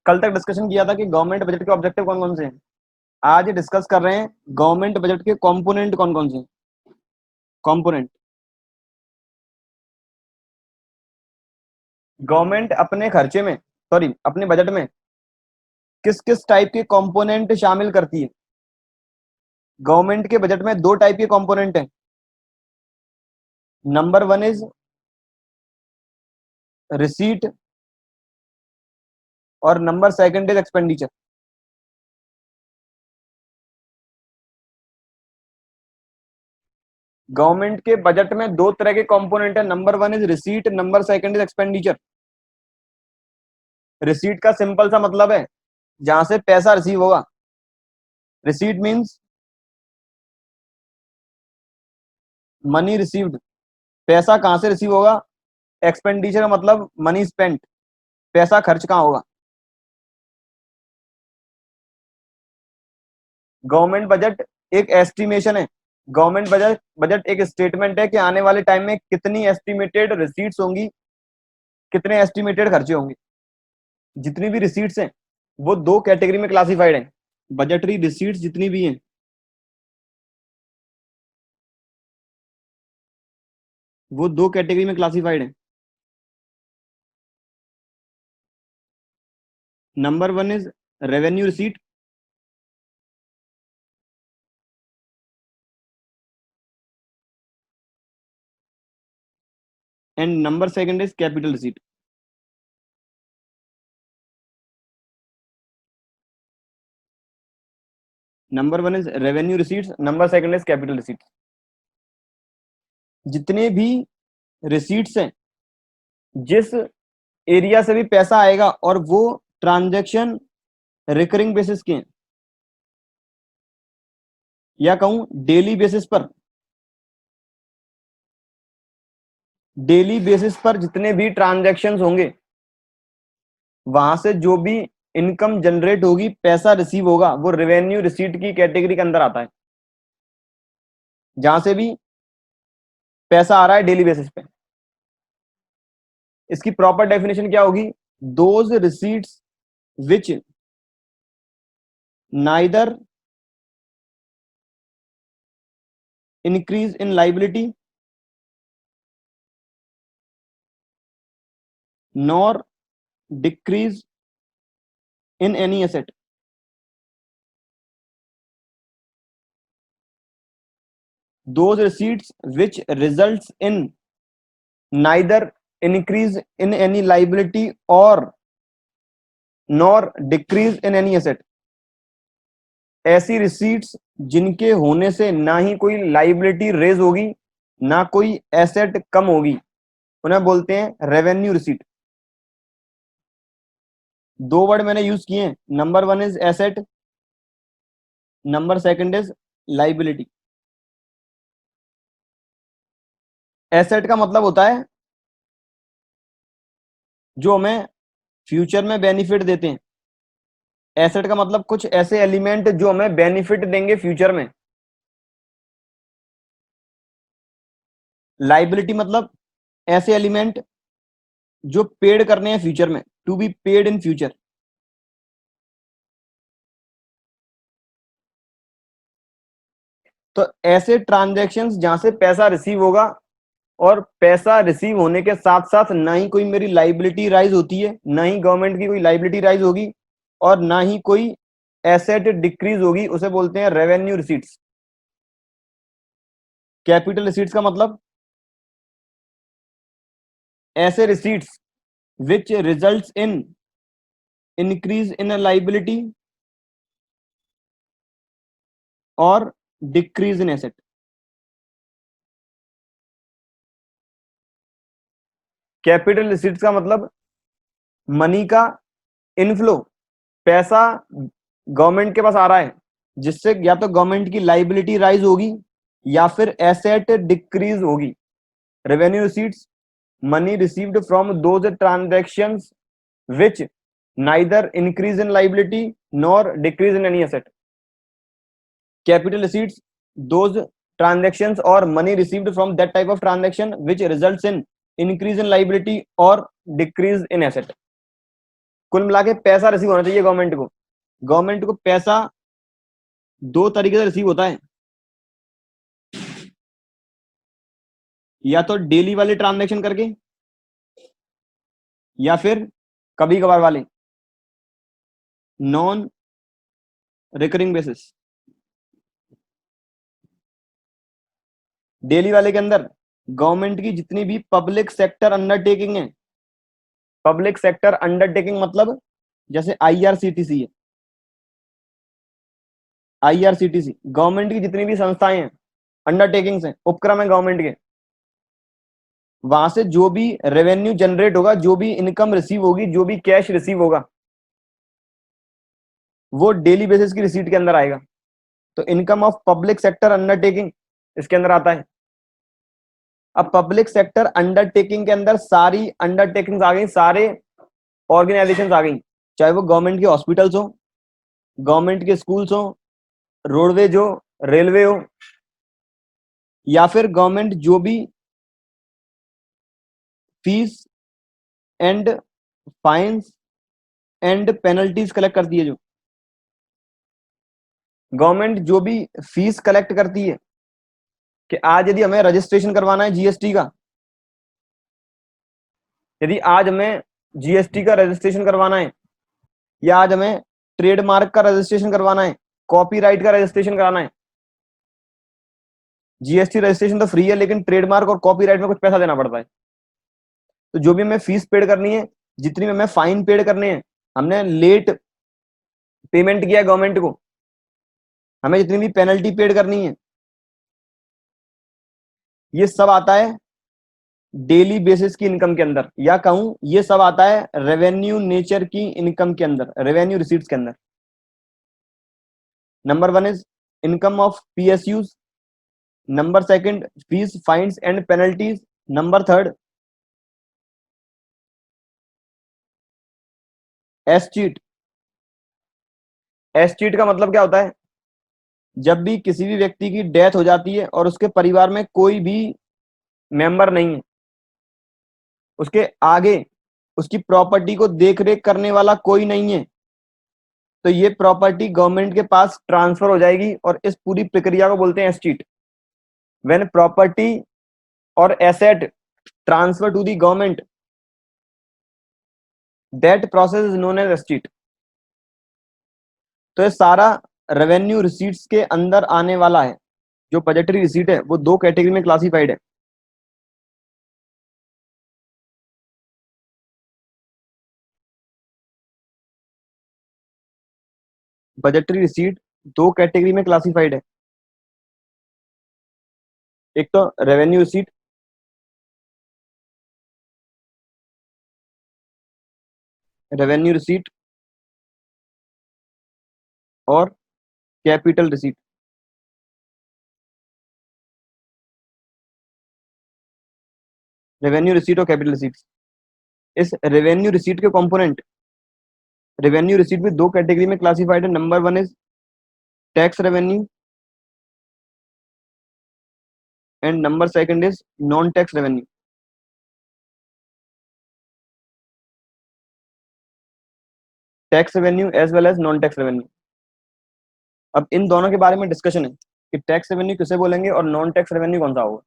कल तक डिस्कशन किया था कि गवर्नमेंट बजट के ऑब्जेक्टिव कौन कौन से हैं। आज डिस्कस कर रहे हैं गवर्नमेंट बजट के कंपोनेंट कौन कौन से हैं। कंपोनेंट, गवर्नमेंट अपने खर्चे में, सॉरी अपने बजट में किस किस टाइप के कंपोनेंट शामिल करती है। गवर्नमेंट के बजट में दो टाइप के कंपोनेंट हैं। नंबर वन इज रिसीट और number second is expenditure. Government के बजट में दो तरह के कंपोनेंट है। Number one is receipt, number second is expenditure. Receipt का सिंपल सा मतलब है जहां से पैसा रिसीव होगा। रिसीट मींस मनी रिसीव्ड, पैसा कहां से रिसीव होगा। एक्सपेंडिचर का मतलब मनी स्पेंट, पैसा खर्च कहां होगा। गवर्नमेंट बजट एक एस्टिमेशन है। गवर्नमेंट बजट बजट एक स्टेटमेंट है कि आने वाले टाइम में कितनी एस्टिमेटेड रिसीट्स होंगी, कितने एस्टिमेटेड खर्चे होंगे। जितनी भी रिसीट्स हैं वो दो कैटेगरी में क्लासिफाइड हैं। बजटरी रिसीट्स जितनी भी हैं वो दो कैटेगरी में क्लासिफाइड हैं। Number one is revenue receipt and number second is capital receipt. Number one is revenue receipts, number second is capital receipts. जितने भी रिसीट्स हैं, जिस एरिया से भी पैसा आएगा और वो ट्रांजैक्शन रिकरिंग बेसिस के हैं, या कहूं डेली बेसिस पर, डेली बेसिस पर जितने भी ट्रांजैक्शंस होंगे वहां से जो भी इनकम जनरेट होगी, पैसा रिसीव होगा, वो रेवेन्यू रिसीट की कैटेगरी के अंदर आता है। जहां से भी पैसा आ रहा है डेली बेसिस पे। इसकी प्रॉपर डेफिनेशन क्या होगी। Those receipts which neither increase in liability nor decrease in any asset। those receipts which results in neither increase in any liability or nor decrease in any asset। ऐसी receipts जिनके होने से ना ही कोई liability raise होगी ना कोई asset कम होगी, उन्हें बोलते हैं रेवेन्यू रिसीट। दो वर्ड मैंने यूज किए हैं, number one is asset, number second is liability. Asset का मतलब होता है जो हमें फ्यूचर में बेनिफिट देते हैं। एसेट का मतलब कुछ ऐसे एलिमेंट जो हमें बेनिफिट देंगे फ्यूचर में। लाइबिलिटी मतलब ऐसे एलिमेंट जो पेड करने हैं फ्यूचर में, to be paid in future. तो ऐसे ट्रांजैक्शंस जहां से पैसा रिसीव होगा और पैसा रिसीव होने के साथ साथ ना ही कोई मेरी लाइबिलिटी राइज होती है, ना ही गवर्नमेंट की कोई लाइबिलिटी राइज होगी और ना ही कोई एसेट डिक्रीज होगी, उसे बोलते हैं रेवेन्यू रिसीट्स। कैपिटल रिसीट्स का मतलब ऐसे receipts which results in increase in liability और decrease in asset. Capital receipts का मतलब मनी का इनफ्लो, पैसा गवर्नमेंट के पास आ रहा है जिससे या तो गवर्नमेंट की लाइबिलिटी राइज होगी या फिर एसेट डिक्रीज होगी। Revenue receipts money received from those transactions which neither increase in liability nor decrease in any asset। Capital receipts those transactions or money received from that type of transaction which results in increase in liability or decrease in asset। कुल मिला के पैसा receive होना चाहिए government को। Government को पैसा दो तरीके से रिसीव होता है, या तो डेली वाले ट्रांजैक्शन करके, या फिर कभी कभार वाले नॉन रिकरिंग बेसिस। डेली वाले के अंदर गवर्नमेंट की जितनी भी पब्लिक सेक्टर अंडरटेकिंग है, पब्लिक सेक्टर अंडरटेकिंग मतलब जैसे आईआरसीटीसी है, आईआरसीटीसी गवर्नमेंट की जितनी भी संस्थाएं हैं, अंडरटेकिंग्स हैं, उपक्रम है गवर्नमेंट के, वहां से जो भी रेवेन्यू जनरेट होगा, जो भी इनकम रिसीव होगी, जो भी कैश रिसीव होगा, वो डेली बेसिस की रिसीट के अंदर आएगा। तो income of public sector undertaking इसके अंदर आता है। अब पब्लिक सेक्टर अंडरटेकिंग के अंदर सारी अंडरटेकिंग्स आ गई, सारे ऑर्गेनाइजेशंस आ गई, चाहे वो गवर्नमेंट के हॉस्पिटल्स हो, गवर्नमेंट के स्कूल्स हो, रोडवेज हो, रेलवे हो, या फिर गवर्नमेंट जो भी fees and fines and penalties collect करती है, जो गवर्नमेंट जो भी फीस कलेक्ट करती है, कि आज यदि हमें रजिस्ट्रेशन करवाना है जीएसटी का, यदि आज हमें जीएसटी का रजिस्ट्रेशन करवाना है, या आज हमें ट्रेडमार्क का रजिस्ट्रेशन करवाना है, कॉपीराइट का रजिस्ट्रेशन कराना है, जीएसटी रजिस्ट्रेशन तो फ्री है, लेकिन ट्रेडमार्क और कॉपीराइट में कुछ पैसा देना पड़ता है। तो जो भी हमें फीस पेड करनी है, जितनी भी हमें फाइन पेड करने हैं, हमने लेट पेमेंट किया है गवर्नमेंट को, हमें जितनी भी पेनल्टी पेड करनी है, ये सब आता है डेली बेसिस की इनकम के अंदर, या कहूं ये सब आता है रेवेन्यू नेचर की इनकम के अंदर, रेवेन्यू रिसीट्स के अंदर। Number one is income of PSUs, number second fees fines and penalties, number third escheat. Escheat का मतलब क्या होता है? जब भी किसी भी व्यक्ति की डेथ हो जाती है और उसके परिवार में कोई भी मेंबर नहीं है, उसके आगे उसकी प्रॉपर्टी को देख रेख करने वाला कोई नहीं है, तो ये प्रॉपर्टी गवर्नमेंट के पास ट्रांसफर हो जाएगी, और इस पूरी प्रक्रिया को बोलते हैं एस्टीट। व्हेन प्रॉपर्टी और asset transfer to the government, that process is known as escheat. तो ये सारा रेवेन्यू रिसीट्स के अंदर आने वाला है। जो बजटरी रिसीट है वो दो कैटेगरी में क्लासिफाइड है। बजटरी रिसीट दो कैटेगरी में क्लासिफाइड है, एक तो रेवेन्यू रिसीट, रेवेन्यू रिसीट और कैपिटल रिसीट। रेवेन्यू रिसीट और कैपिटल रिसीट, इस रेवेन्यू रिसीट के कंपोनेंट, रेवेन्यू रिसीट भी दो कैटेगरी में क्लासिफाइड है। Number one is tax revenue and number second is non tax revenue. Tax revenue as well as non tax revenue. अब इन दोनों के बारे में डिस्कशन है कि टैक्स रेवेन्यू किसे बोलेंगे और नॉन टैक्स रेवेन्यू कौन सा होगा।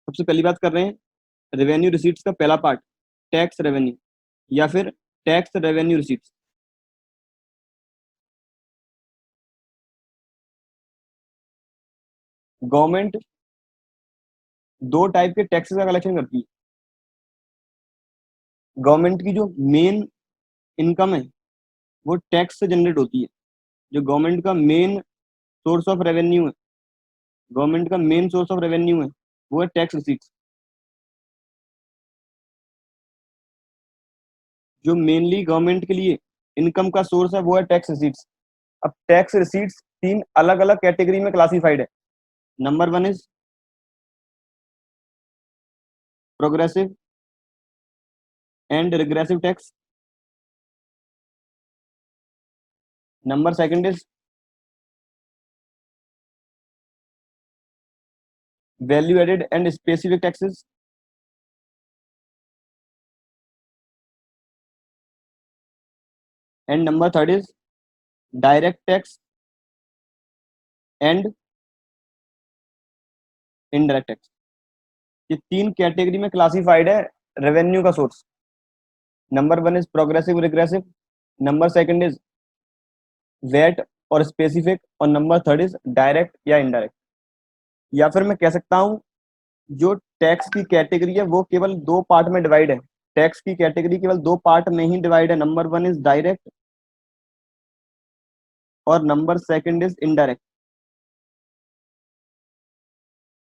सबसे पहली बात कर रहे हैं रेवेन्यू रिसीट्स का पहला पार्ट, टैक्स रेवेन्यू या फिर टैक्स रेवेन्यू रिसीट्स। गवर्नमेंट दो टाइप के टैक्सेस का कलेक्शन करती है। गवर्नमेंट की जो मेन इनकम है वो टैक्स से जनरेट होती है। जो गवर्नमेंट का मेन सोर्स ऑफ रेवेन्यू है, गवर्नमेंट का मेन सोर्स ऑफ रेवेन्यू है, वो है टैक्स रिसीट्स। जो मेनली गवर्नमेंट के लिए इनकम का सोर्स है वो है टैक्स रिसीट्स। अब टैक्स रिसीट्स तीन अलग अलग कैटेगरी में क्लासिफाइड है। Number one is progressive and regressive tax, number second is value added and specific taxes, and number third is direct tax and indirect tax. ये तीन कैटेगरी में classified है रेवेन्यू का source. Number one is progressive regressive, number second is VAT और specific, और number third is direct या indirect. या फिर मैं कह सकता हूँ जो टैक्स की कैटेगरी है वो केवल दो पार्ट में डिवाइड है। टैक्स की कैटेगरी केवल दो पार्ट में ही डिवाइड है, नंबर वन इज डायरेक्ट और नंबर सेकंड इज इनडायरेक्ट।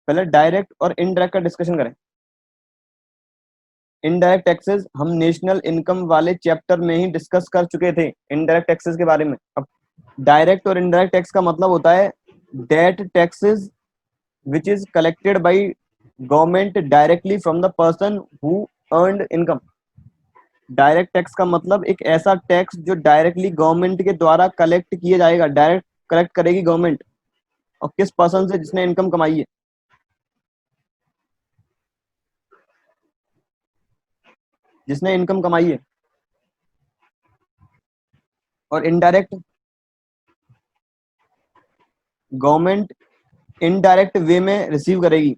पहले डायरेक्ट और इनडायरेक्ट का डिस्कशन करें। इनडायरेक्ट टैक्सेस हम नेशनल इनकम वाले चैप्टर में ही डिस्कस कर चुके थे इनडायरेक्ट टैक्सेस के बारे में। अब डायरेक्ट और इनडायरेक्ट टैक्स का मतलब होता है that taxes which is collected by government directly from the person who earned income। Direct tax का मतलब एक ऐसा टैक्स जो डायरेक्टली गवर्नमेंट के द्वारा कलेक्ट किया जाएगा, डायरेक्ट कलेक्ट करेगी गवर्नमेंट, और किस पर्सन से, जिसने इनकम कमाई है, जिसने इनकम कमाई है। और इनडायरेक्ट गवर्नमेंट इनडायरेक्ट वे में रिसीव करेगी,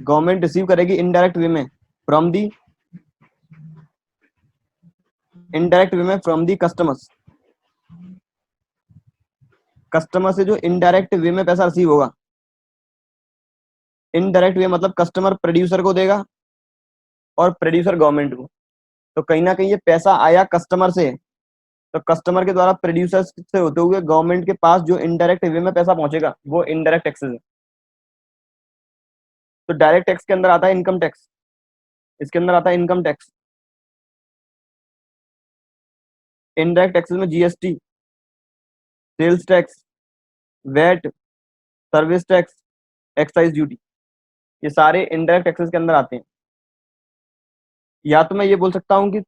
गवर्नमेंट रिसीव करेगी इनडायरेक्ट वे में फ्रॉम दी, इनडायरेक्ट वे में फ्रॉम दी कस्टमर्स। कस्टमर से जो इनडायरेक्ट वे में पैसा रिसीव होगा, इनडायरेक्ट वे मतलब कस्टमर प्रोड्यूसर को देगा और प्रोड्यूसर गवर्नमेंट को। तो कहीं ना कहीं ये पैसा आया कस्टमर से, तो कस्टमर के द्वारा प्रोड्यूसर से होते हुए गवर्नमेंट के पास जो इनडायरेक्ट वे में पैसा पहुंचेगा वो इनडायरेक्ट टैक्सेस है। तो डायरेक्ट टैक्स के अंदर आता है इनकम टैक्स, इसके अंदर आता है इनकम टैक्स। इनडायरेक्ट टैक्सेस में GST, sales tax, VAT, service tax, excise duty, ये सारे इनडायरेक्ट टैक्सेस के अंदर आते हैं। या तो मैं ये बोल सकता हूँ कि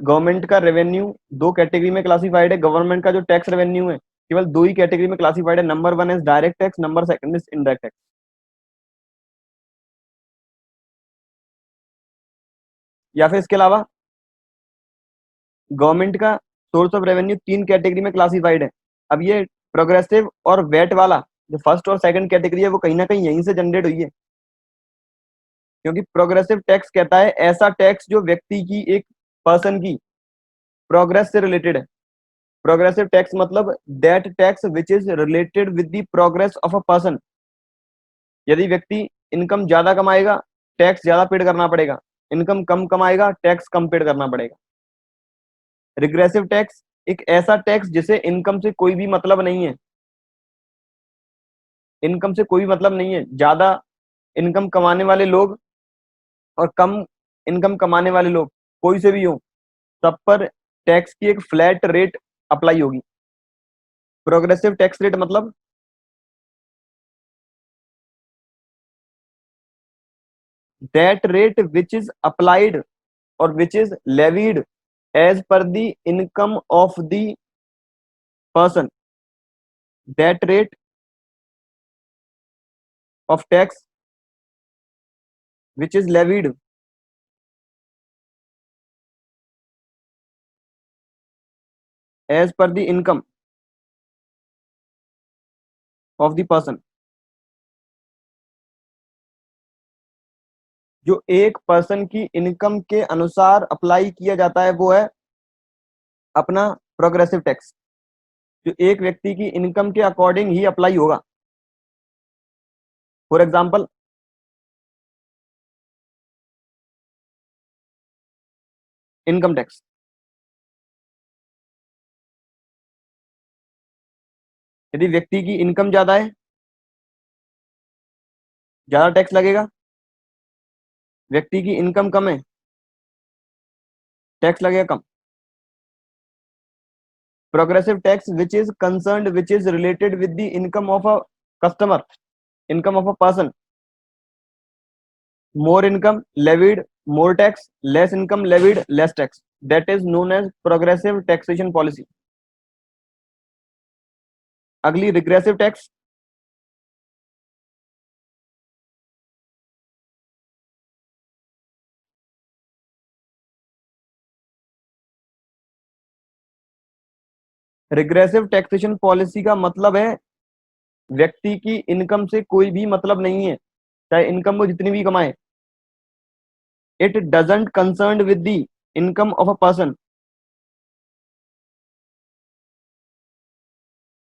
गवर्नमेंट का रेवेन्यू दो कैटेगरी में क्लासिफाइड है, गवर्नमेंट का जो टैक्स रेवेन्यू है केवल दो ही कैटेगरी में क्लासिफाइड है, number one is direct tax, number second is indirect tax. या फिर इसके अलावा गवर्नमेंट का सोर्स ऑफ रेवेन्यू तीन कैटेगरी में क्लासिफाइड है। अब ये प्रोग्रेसिव और वेट वाला जो फर्स्ट और सेकंड कैटेगरी है वो कहीं ना कहीं यहीं से जनरेट हुई है, क्योंकि प्रोग्रेसिव टैक्स कहता है ऐसा टैक्स जो व्यक्ति की, एक पर्सन की प्रोग्रेस से रिलेटेड है। प्रोग्रेसिव टैक्स मतलब that tax which is related with the progress of a person. यदि व्यक्ति इनकम ज्यादा कमाएगा टैक्स ज्यादा पेड करना पड़ेगा, इनकम कम कमाएगा टैक्स कम पेड करना पड़ेगा। रिग्रेसिव टैक्स एक ऐसा टैक्स जिसे इनकम से कोई भी मतलब नहीं है, इनकम से कोई मतलब नहीं है, ज्यादा इनकम कमाने वाले लोग और कम इनकम कमाने वाले लोग कोई से भी हो, सब पर टैक्स की एक फ्लैट रेट अप्लाई होगी। प्रोग्रेसिव टैक्स रेट मतलब that rate which is applied और which is levied as per the income of the person, that rate of tax which is levied as per the income of the person. जो एक person की income के अनुसार apply किया जाता है वो है अपना प्रोग्रेसिव टैक्स, जो एक व्यक्ति की इनकम के अकॉर्डिंग ही अप्लाई होगा। फॉर एग्जाम्पल इनकम टैक्स, यदि व्यक्ति की इनकम ज्यादा है ज्यादा टैक्स लगेगा, व्यक्ति की इनकम कम है टैक्स लगेगा कम। Progressive tax which is concerned which is related with the income of a customer, income of a person, more income levied more tax, less income levied less tax, that is known as progressive taxation policy। अगली regressive tax, regressive taxation policy का मतलब है व्यक्ति की income से कोई भी मतलब नहीं है, चाहे इनकम वो जितनी भी कमाए। It doesn't concern with the income of a person,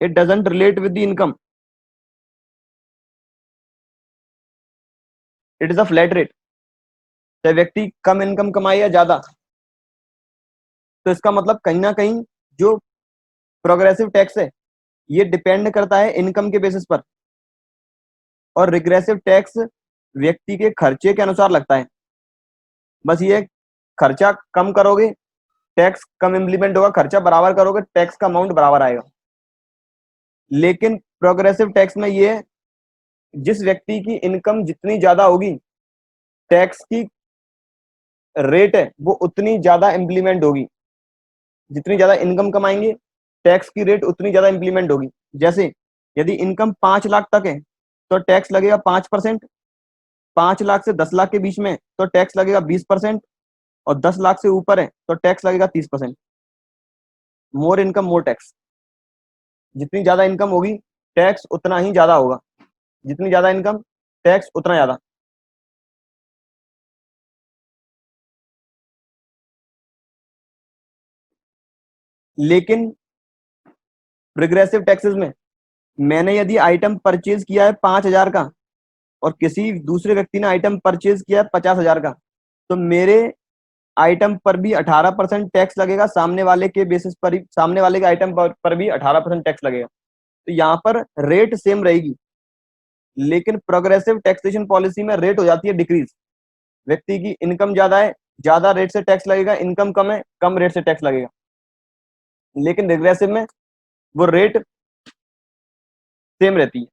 it doesn't relate with the income, it is a flat rate. चाहे व्यक्ति कम इनकम कमाए या ज्यादा, तो इसका मतलब कहीं ना कहीं जो प्रोग्रेसिव टैक्स है ये डिपेंड करता है इनकम के बेसिस पर, और रिग्रेसिव टैक्स व्यक्ति के खर्चे के अनुसार लगता है। बस ये खर्चा कम करोगे टैक्स कम इम्प्लीमेंट होगा, खर्चा बराबर करोगे टैक्स का अमाउंट बराबर आएगा। लेकिन प्रोग्रेसिव टैक्स में ये है, जिस व्यक्ति की इनकम जितनी ज्यादा होगी टैक्स की रेट है वो उतनी ज्यादा इम्प्लीमेंट होगी। जितनी ज्यादा इनकम कमाएंगे टैक्स की रेट उतनी ज्यादा इम्प्लीमेंट होगी। जैसे यदि इनकम 5 लाख तक है तो टैक्स लगेगा 5%, 5 लाख से 10 लाख के बीच में तो टैक्स लगेगा 20%, और 10 लाख से ऊपर है तो टैक्स लगेगा 30%। More income more tax. जितनी ज्यादा इनकम होगी टैक्स उतना ही ज्यादा होगा, जितनी ज्यादा इनकम टैक्स उतना ज्यादा। लेकिन रिग्रेसिव टैक्सेस में मैंने यदि आइटम परचेज किया है 5,000 का और किसी दूसरे व्यक्ति ने आइटम परचेज किया है 50,000 का, तो मेरे आइटम पर भी 18% टैक्स लगेगा, सामने वाले के बेसिस पर ही, सामने वाले के आइटम पर भी 18% टैक्स लगेगा। तो यहाँ पर रेट सेम रहेगी। लेकिन प्रोग्रेसिव टैक्सेशन पॉलिसी में रेट हो जाती है डिक्रीज। व्यक्ति की इनकम ज्यादा है, ज्यादा रेट से टैक्स लगेगा, इनकम कम है, कम रेट से टैक्स लगेगा। लेकिन रिग्रेसिव में वो रेट सेम रहती है।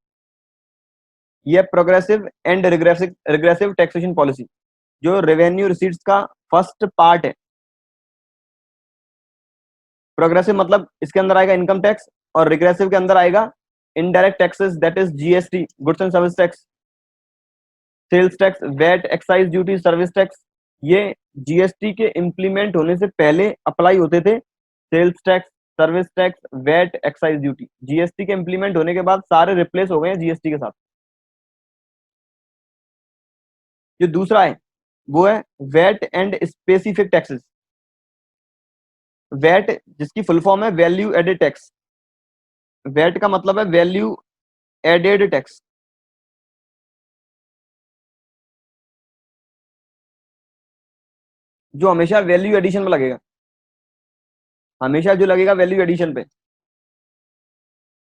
यह progressive and regressive regressive taxation policy जो रेवेन्यू रिसीट्स का फर्स्ट पार्ट है। प्रोग्रेसिव मतलब इसके अंदर आएगा इनकम टैक्स, और रिग्रेसिव के अंदर आएगा indirect taxes, that is GST, goods and service tax, sales tax, VAT, excise duty, service tax. ये जीएसटी के इंप्लीमेंट होने से पहले अप्लाई होते थे। Sales tax, service tax, VAT, excise duty GST के इंप्लीमेंट होने के बाद सारे रिप्लेस हो गए हैं जीएसटी के साथ। जो दूसरा है वो है VAT and specific taxes. VAT जिसकी फुल फॉर्म है वैल्यू एडेड टैक्स। वैट का मतलब है वैल्यू एडेड टैक्स। जो हमेशा वैल्यू एडिशन में लगेगा, हमेशा जो लगेगा वैल्यू एडिशन पे।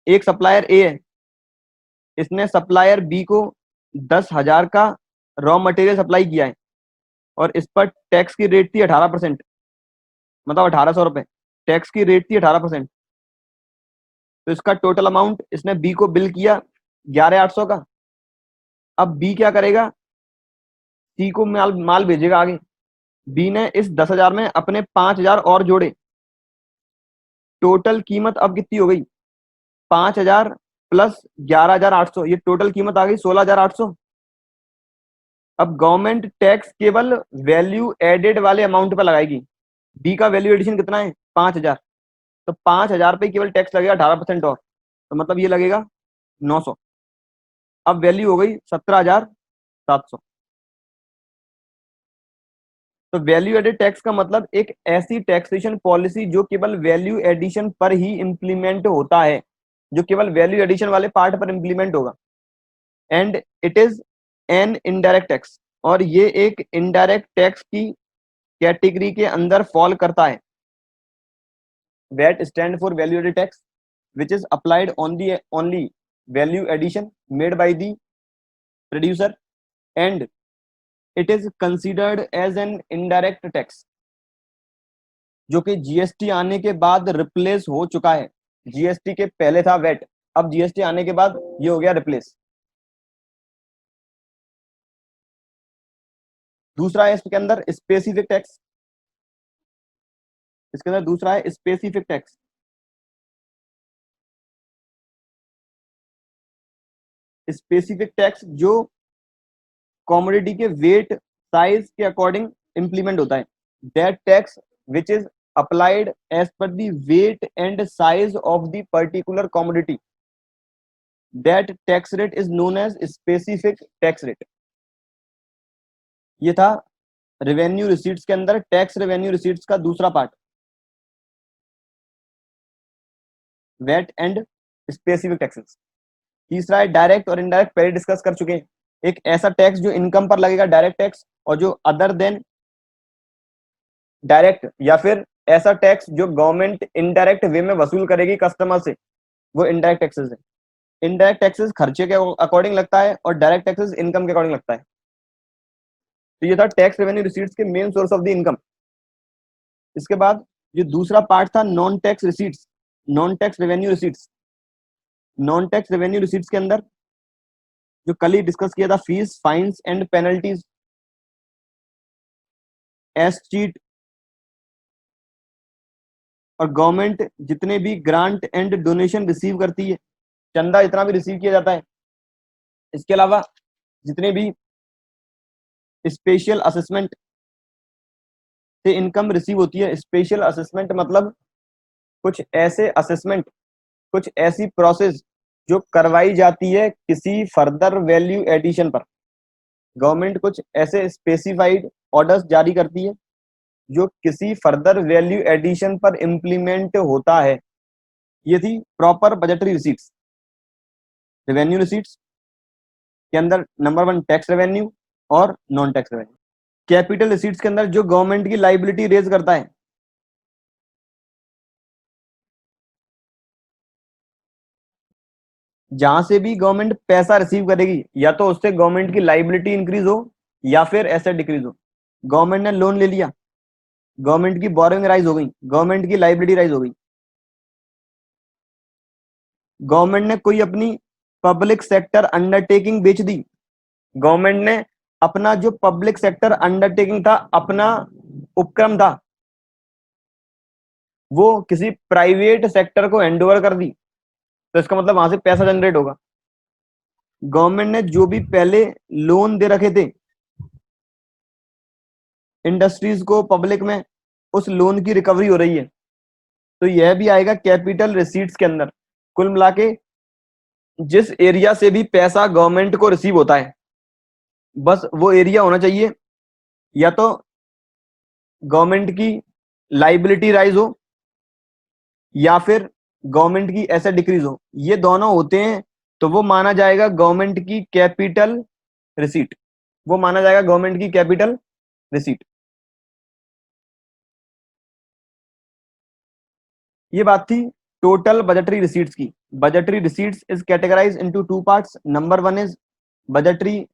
एक सप्लायर ए है, इसने सप्लायर बी को 10,000 का रॉ मटेरियल सप्लाई किया है और इस पर टैक्स की रेट थी 18%, मतलब 1,800 रुपए टैक्स की रेट थी 18%। तो इसका टोटल अमाउंट इसने बी को बिल किया 11,800 का। अब बी क्या करेगा, सी को माल माल भेजेगा आगे। बी ने इस 10,000 में अपने 5,000 और जोड़े, टोटल कीमत अब कितनी हो गई, 5,000 प्लस 11,800, ये टोटल कीमत आ गई 16,800। अब गवर्नमेंट टैक्स केवल वैल्यू एडेड वाले अमाउंट पर लगाएगी। बी का वैल्यू एडिशन कितना है, 5,000, तो 5,000 पे केवल टैक्स लगेगा 18% और, तो मतलब ये लगेगा 900। अब वैल्यू हो गई 17,700। तो वैल्यू एडेड टैक्स का मतलब एक ऐसी टैक्सेशन पॉलिसी जो केवल वैल्यू एडिशन पर ही इंप्लीमेंट होता है, जो केवल वैल्यू एडिशन वाले पार्ट पर इंप्लीमेंट होगा। And it is an indirect tax, और ये एक इनडायरेक्ट टैक्स की कैटेगरी के अंदर फॉल करता है। VAT stand for value added tax which is applied on the only value addition made by the producer, and it is considered as an indirect tax, जो कि जीएसटी आने के बाद रिप्लेस हो चुका है। जीएसटी के पहले था वैट, अब जीएसटी आने के बाद ये हो गया रिप्लेस। दूसरा है इसके अंदर स्पेसिफिक टैक्स, इसके अंदर दूसरा है स्पेसिफिक टैक्स। स्पेसिफिक टैक्स जो कॉमोडिटी के वेट साइज के अकॉर्डिंग इंप्लीमेंट होता है। That tax which is applied as per the weight and size of the particular commodity. That tax rate is known as specific tax rate. ये था revenue receipts के अंदर tax revenue receipts का दूसरा part, VAT and specific taxes. तीसरा है direct और indirect, पहले डिस्कस कर चुके हैं। एक ऐसा टैक्स जो इनकम पर लगेगा, डायरेक्ट टैक्स, और जो अदर देन डायरेक्ट, या फिर ऐसा टैक्स जो गवर्नमेंट इनडायरेक्ट वे में वसूल करेगी कस्टमर से, वो इनडायरेक्ट टैक्सेस है। इनडायरेक्ट टैक्सेस खर्चे के अकॉर्डिंग लगता है और डायरेक्ट टैक्सेस इनकम के अकॉर्डिंग लगता है। तो ये था टैक्स रेवेन्यू रिसीट्स के main source of the income. इसके बाद जो दूसरा पार्ट था non tax receipts, non tax revenue receipts. Non tax revenue receipts के अंदर जो कल ही डिस्कस किया था, fees, fines and penalties, escheat, और गवर्नमेंट जितने भी ग्रांट एंड डोनेशन रिसीव करती है, चंदा इतना भी रिसीव किया जाता है। इसके अलावा जितने भी स्पेशल असेसमेंट से इनकम रिसीव होती है। स्पेशल असेसमेंट मतलब कुछ ऐसे असेसमेंट, कुछ ऐसी प्रोसेस जो करवाई जाती है किसी फर्दर वैल्यू एडिशन पर। गवर्नमेंट कुछ ऐसे स्पेसिफाइड ऑर्डर्स जारी करती है जो किसी फर्दर वैल्यू एडिशन पर इंप्लीमेंट होता है। ये थी proper budgetary receipts. Revenue receipts के अंदर नंबर 1 टैक्स रेवेन्यू और non tax revenue. Capital receipts के अंदर जो गवर्नमेंट की लाइबिलिटी रेज करता है, जहां से भी गवर्नमेंट पैसा रिसीव करेगी, या तो उससे गवर्नमेंट की लाइबिलिटी इंक्रीज हो या फिर एसेट डिक्रीज हो। गवर्नमेंट ने लोन ले लिया, गवर्नमेंट की बोरोइंग राइज हो गई, गवर्नमेंट की लाइबिलिटी राइज हो गई। गवर्नमेंट ने कोई अपनी पब्लिक सेक्टर अंडरटेकिंग बेच दी, गवर्नमेंट ने अपना जो पब्लिक सेक्टर अंडरटेकिंग था, अपना उपक्रम था, वो किसी प्राइवेट सेक्टर को हैंडओवर कर दी, तो इसका मतलब वहां से पैसा जनरेट होगा। गवर्नमेंट ने जो भी पहले लोन दे रखे थे इंडस्ट्रीज को पब्लिक में, उस लोन की रिकवरी हो रही है, तो यह भी आएगा कैपिटल रिसीट्स के अंदर। कुल मिला के जिस एरिया से भी पैसा गवर्नमेंट को रिसीव होता है, बस वो एरिया होना चाहिए या तो गवर्नमेंट की लाइबिलिटी राइज हो या फिर गवर्नमेंट की एसेट डिक्रीज हो। ये दोनों होते हैं तो वो माना जाएगा गवर्नमेंट की कैपिटल रिसीट, वो माना जाएगा गवर्नमेंट की कैपिटल रिसीट। ये बात थी टोटल बजटरी रिसीट्स की। Budgetary receipts is categorize into 2 parts. Number 1 is budgetary,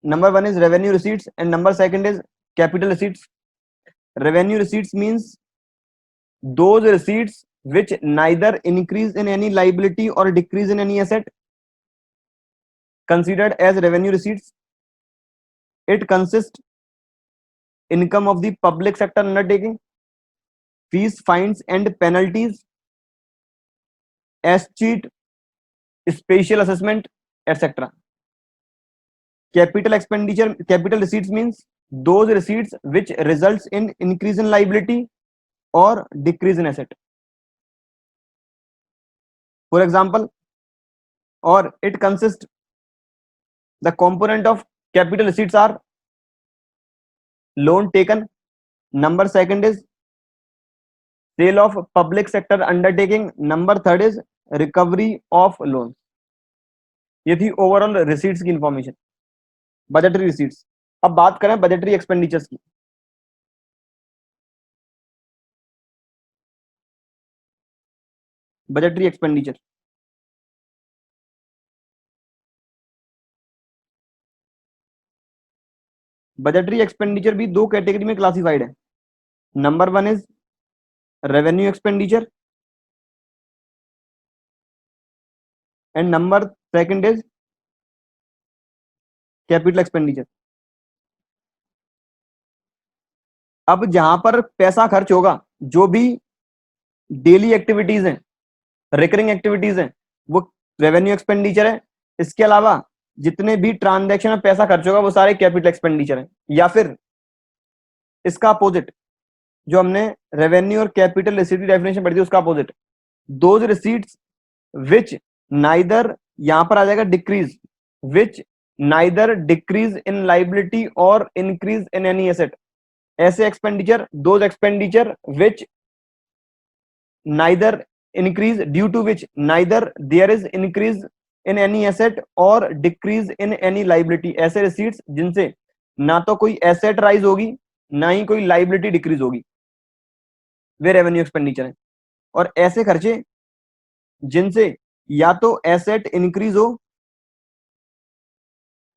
number 1 is revenue receipts and number 2 is capital receipts. Revenue receipts means those receipts which neither increase in any liability or decrease in any asset, considered as revenue receipts. It consists income of the public sector undertaking, fees, fines and penalties, escheat, special assessment, etc. Capital expenditure, capital receipts means those receipts which results in increase in liability or decrease in asset. For example, or it consists, the component of capital receipts are loan taken, number 2 is sale of public sector undertaking, number 3 is recovery of loans. ये थी overall receipts की information, budgetary receipts. अब बात करें budgetary expenditures की। Budgetary expenditure, budgetary expenditure भी 2 category में classified है। Number 1 is revenue expenditure and number 2 is capital expenditure. अब जहां पर पैसा खर्च होगा, जो भी डेली एक्टिविटीज हैं, रिकरिंग एक्टिविटीज हैं, वो रेवेन्यू एक्सपेंडिचर है। इसके अलावा जितने भी ट्रांजैक्शन में पैसा खर्च होगा वो सारे कैपिटल एक्सपेंडिचर है। या फिर इसका अपोजिट, जो हमने रेवेन्यू और कैपिटल रिसीट की डेफिनेशन पढ़ी थी उसका opposite, those receipts which neither, यहां पर आ जाएगा decrease, which neither decrease in liability और इंक्रीज इन एनी एसेट, ऐसे expenditure, those expenditure which neither increase due to which neither there is increase in any asset or decrease in any liability, ऐसे receipts जिनसे ना तो कोई asset rise होगी ना ही कोई लाइबिलिटी डिक्रीज होगी, वे रेवेन्यू एक्सपेंडिचर है। और ऐसे खर्चे जिनसे या तो एसेट इंक्रीज हो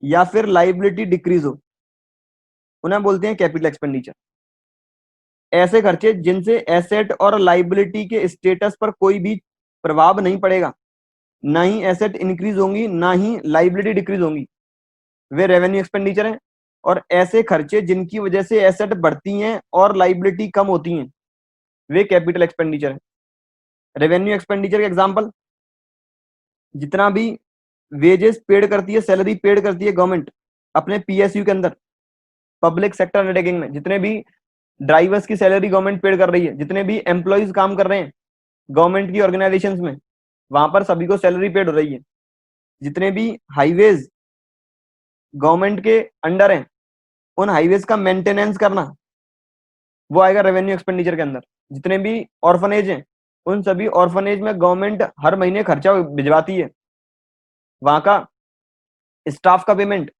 या फिर लाइबिलिटी डिक्रीज हो, उन्हें बोलते हैं कैपिटल एक्सपेंडिचर। ऐसे खर्चे जिनसे एसेट और लाइबिलिटी के स्टेटस पर कोई भी प्रभाव नहीं पड़ेगा, ना ही एसेट इंक्रीज होंगी ना ही लाइबिलिटी डिक्रीज होंगी, वे रेवेन्यू एक्सपेंडिचर हैं। और ऐसे खर्चे जिनकी वजह से एसेट बढ़ती हैं और लाइबिलिटी कम होती हैं, वे कैपिटल एक्सपेंडिचर हैं। रेवेन्यू एक्सपेंडिचर के एग्जांपल, जितना भी वेजेस पेड करती है, सैलरी पेड करती है गवर्नमेंट अपने पीएसयू के अंदर, पब्लिक सेक्टर अंडरटेकिंग में, जितने भी ड्राइवर्स की सैलरी गवर्नमेंट पेड कर रही है, जितने भी एम्प्लॉइज काम कर रहे हैं गवर्नमेंट की ऑर्गेनाइजेशंस में, वहां पर सभी को सैलरी पेड हो रही है। जितने भी हाईवेज गवर्नमेंट के अंडर हैं, उन हाईवेज का मेंटेनेंस करना वो आएगा रेवेन्यू एक्सपेंडिचर के अंदर। जितने भी ऑर्फनेज हैं, उन सभी ऑर्फनेज में गवर्नमेंट हर महीने खर्चा भिजवाती है, वहां का स्टाफ का पेमेंट,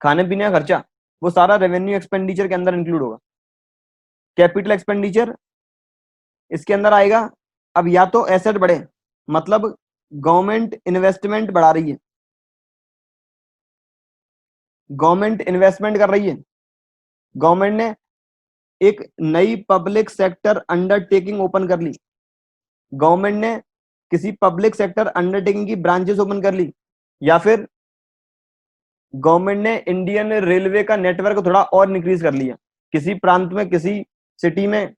खाने पीने का खर्चा, वो सारा रेवेन्यू एक्सपेंडिचर के अंदर इंक्लूड होगा। कैपिटल एक्सपेंडिचर इसके अंदर आएगा, अब या तो एसेट बढ़े, मतलब गवर्नमेंट इन्वेस्टमेंट बढ़ा रही है, गवर्नमेंट इन्वेस्टमेंट कर रही है, गवर्नमेंट ने एक नई पब्लिक सेक्टर अंडरटेकिंग ओपन कर ली, गवर्नमेंट ने किसी पब्लिक सेक्टर अंडरटेकिंग की ब्रांचेस ओपन कर ली, या फिर गवर्नमेंट ने इंडियन रेलवे का नेटवर्क थोड़ा और इंक्रीज कर लिया, किसी प्रांत में, किसी सिटी में,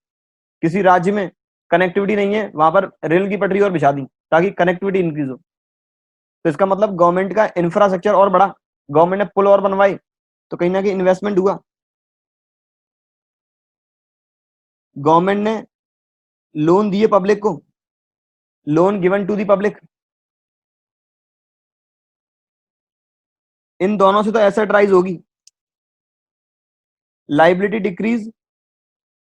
किसी राज्य में कनेक्टिविटी नहीं है, वहां पर रेल की पटरी और बिछा दी ताकि कनेक्टिविटी इंक्रीज हो। तो इसका मतलब गवर्नमेंट का इंफ्रास्ट्रक्चर और बढ़ा, गवर्नमेंट ने पुल और बनवाए, तो कहीं ना कहीं इन्वेस्टमेंट हुआ। गवर्नमेंट ने लोन दिए पब्लिक को, loan given to the public, इन दोनों से तो एसेट राइज होगी। Liability decrease,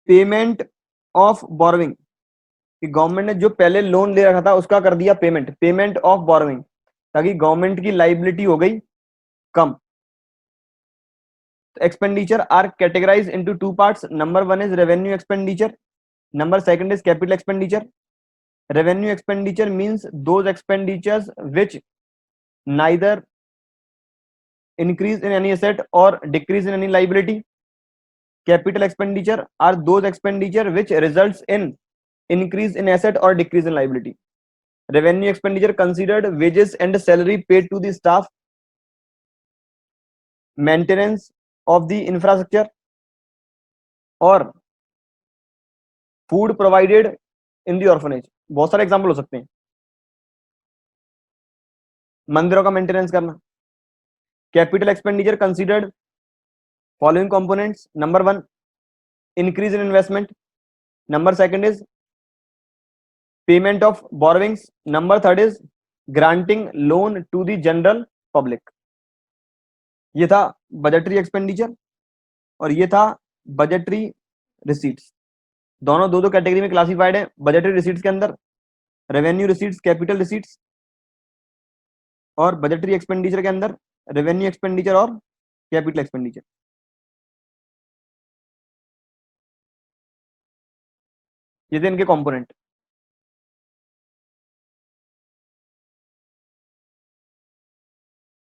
payment of borrowing, कि गवर्नमेंट ने जो पहले लोन ले रखा था उसका कर दिया पेमेंट, पेमेंट ऑफ बोरोविंग, ताकि गवर्नमेंट की लाइबिलिटी हो गई कम। Expenditure are categorise into two parts, number one is revenue expenditure, number second is capital expenditure. Revenue expenditure means those expenditures which neither increase in any asset or decrease in any liability. Capital expenditure are those expenditure which results in increase in asset or decrease in liability. Revenue expenditure considered wages and salary paid to the staff, maintenance of the infrastructure, और food provided in the orphanage. बहुत सारे example हो सकते हैं, मंदिरों का maintenance करना। Capital expenditure considered following components, number one increase in investment, number second is payment of borrowings, number third is granting loan to the general public. ये था बजटरी एक्सपेंडिचर और ये था बजटरी रिसीट्स। दोनों दो दो कैटेगरी में क्लासिफाइड है। बजटरी रिसीट्स के अंदर रेवेन्यू रिसीट्स, कैपिटल रिसीट्स, और बजटरी एक्सपेंडिचर के अंदर रेवेन्यू एक्सपेंडिचर और कैपिटल एक्सपेंडिचर। ये थे इनके कंपोनेंट।